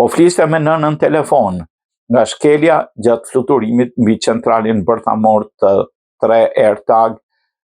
Po fliste me nënën telefon, nga shkelja gjatë fluturimit mbi centralin bërthamor të 3 AirTag,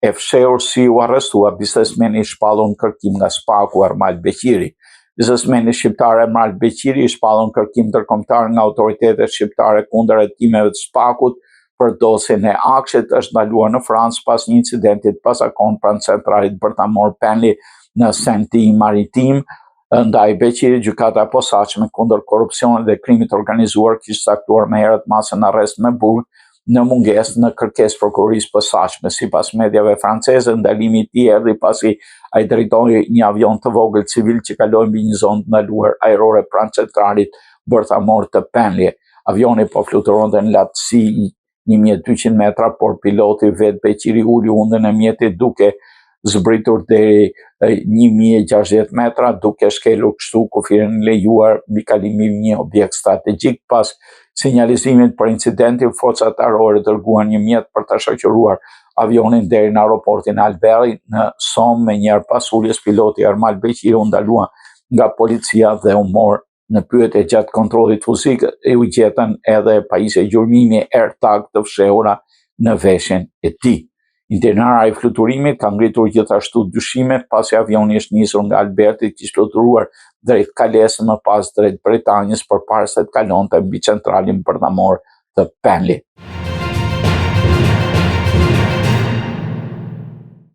e fshehur si u arrestua biznesmeni i shpallur në kërkim nga Spaku Armal Beqiri. Biznesmeni shqiptar Armal Beqiri i shpallur në kërkim ndërkombëtar nga autoritetet shqiptare kundër hetimeve të Spakut për dosjen e akshit është ndaluar në Francë pas një incidenti të pazakontë pranë centralit bërthamor Penly në Seine-Maritime. Ndaj Beqiri, gjykata e posaçme kundër korrupsionit dhe krimit të organizuar kishte caktuar më herët masën arrest me burg në mungesë në kërkesë prokurorisë posaçme. Sipas mediave franceze, ndalimi i tij erdhi pasi ai drejtoi një avion të vogël civil që kaloi mbi një zonë të ndaluar ajrore pranë centralit bërthamor të Penly. Avioni po fluturonte në lartësi 1200 metra, por piloti vet Beqiri uli undën e mjetit duke zbritur deri 1060 metra, duke shkelur kështu kufirin lejuar mbi kalimin një objekt strategjik. Pas sinjalizimit për incidentin, forcat ajrore dërguan një mjet për ta shoqëruar avionin deri në aeroportin Albert në Somme. Me njëherë pas uljes, piloti Armal Beqiri u ndalua nga policia dhe u mor në pyetje gjatë kontrollit fizik, u gjetën edhe pajisje gjurmimi AirTag të fshehura në veshjen e tij. Intinera e fluturimit ka ngritur gjithashtu dyshime pasi avioni është nisur nga Alberti, kishte fluturuar drejt Calais, më pas drejt Bretanjës përpara se të kalonte mbi centralin bërthamor të Penly.